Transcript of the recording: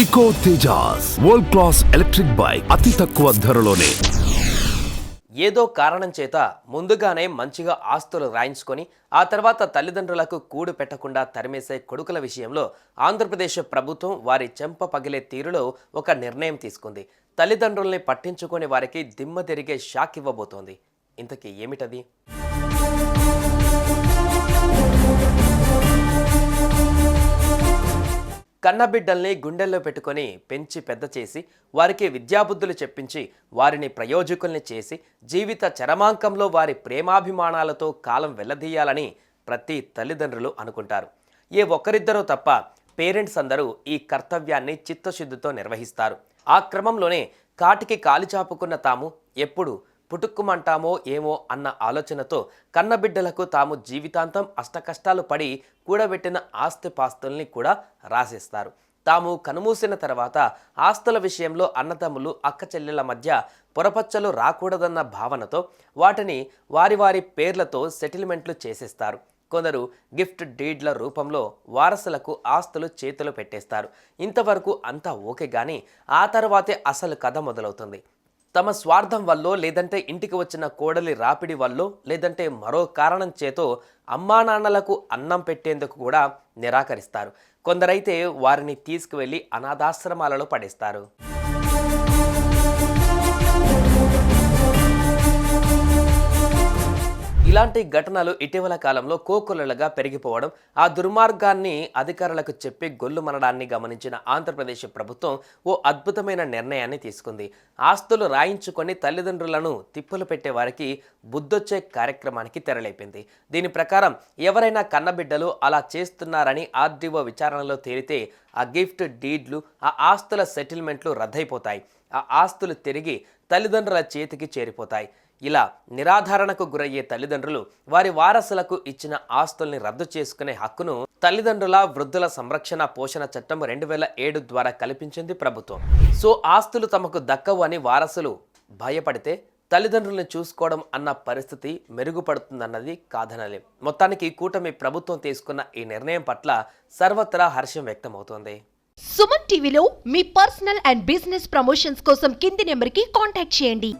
Eco Tejas world class electric bike అతి తక్కువ ధరలోనే. ఏదో కారణం చేత ముందుగానే మంచిగా ఆస్తులు రాయించుకొని ఆ తర్వాత తల్లిదండ్రులకు కూడు పెట్టకుండా తరిమేసే కొడుకుల విషయంలో ఆంధ్రప్రదేశ్ ప్రభుత్వం వారి చెంప పగిలే తీరులో ఒక నిర్ణయం తీసుకుంది. తల్లిదండ్రుల్ని పట్టించుకొని వారికి దిమ్మ తిరిగే షాక్ ఇవ్వబోతోంది. ఇంతకీ ఏమిటది? కన్నబిడ్డల్ని గుండెల్లో పెట్టుకొని పెంచి పెద్ద చేసి వారికి విద్యాబుద్ధులు చెప్పించి వారిని ప్రయోజకుల్ని చేసి జీవిత చరమాంకంలో వారి ప్రేమాభిమానాలతో కాలం వెల్లదీయాలని ప్రతి తల్లిదండ్రులు అనుకుంటారు. ఏ ఒక్కరిద్దరూ తప్ప పేరెంట్స్ అందరూ ఈ కర్తవ్యాన్ని చిత్తశుద్ధితో నిర్వహిస్తారు. ఆ క్రమంలోనే కాటికి కాలి చాపుకున్న తాము ఎప్పుడు పుట్టుక్కుమంటామో ఏమో అన్న ఆలోచనతో కన్నబిడ్డలకు తాము జీవితాంతం అష్టకష్టాలు పడి కూడబెట్టిన ఆస్తిపాస్తుల్ని కూడా రాసేస్తారు. తాము కనుమూసిన తర్వాత ఆస్తుల విషయంలో అన్నదమ్ములు అక్క చెల్లెల మధ్య పొరపచ్చలు రాకూడదన్న భావనతో వాటిని వారి వారి పేర్లతో సెటిల్మెంట్లు చేసేస్తారు. కొందరు గిఫ్ట్ డీడ్ల రూపంలో వారసులకు ఆస్తులు చేతులు పెట్టేస్తారు. ఇంతవరకు అంతా ఓకే, కానీ ఆ తర్వాతే అసలు కథ మొదలవుతుంది. తమ స్వార్థం వల్లో, లేదంటే ఇంటికి వచ్చిన కోడలి రాపిడి వల్లో, లేదంటే మరో కారణం చేతో అమ్మా నాన్నలకు అన్నం పెట్టేందుకు కూడా నిరాకరిస్తారు. కొందరైతే వారిని తీసుకువెళ్ళి అనాథాశ్రమాలలో పడేస్తారు. ఇలాంటి ఘటనలు ఇటీవల కాలంలో కోకొల్లలుగా పెరిగిపోవడం, ఆ దుర్మార్గాన్ని అధికారులకు చెప్పి గొల్లుమనడాన్ని గమనించిన ఆంధ్రప్రదేశ్ ప్రభుత్వం ఓ అద్భుతమైన నిర్ణయాన్ని తీసుకుంది. ఆస్తులు రాయించుకొని తల్లిదండ్రులను తిప్పులు పెట్టే వారికి బుద్ధొచ్చే కార్యక్రమానికి తెరలేపింది. దీని ప్రకారం ఎవరైనా కన్నబిడ్డలు అలా చేస్తున్నారని ఆర్డీఓ విచారణలో తేలితే ఆ గిఫ్ట్ డీడ్లు, ఆ ఆస్తుల సెటిల్మెంట్లు రద్దయిపోతాయి. ఆ ఆస్తులు తిరిగి తల్లిదండ్రుల చేతికి చేరిపోతాయి. ఇలా నిరాధారణకు గురయ్యే తల్లిదండ్రులు వారి వారసులకు ఇచ్చిన ఆస్తుల్ని రద్దు చేసుకునే హక్కును తల్లిదండ్రుల వృద్ధుల సంరక్షణ పోషణ చట్టం 2007 ద్వారా కల్పించింది ప్రభుత్వం. సో ఆస్తులు తమకు దక్కవు అని వారసులు భయపడితే తల్లిదండ్రులను చూసుకోవడం అన్న పరిస్థితి మెరుగుపడుతుందన్నది కాదనలేం. మొత్తానికి కూటమి ప్రభుత్వం తీసుకున్న ఈ నిర్ణయం పట్ల సర్వత్రా హర్షం వ్యక్తమవుతోంది. సుమన్ టీవీలో మీ పర్సనల్ అండ్ బిజినెస్ ప్రమోషన్స్ కోసం కింది నెంబర్కి కాంటాక్ట్ చేయండి.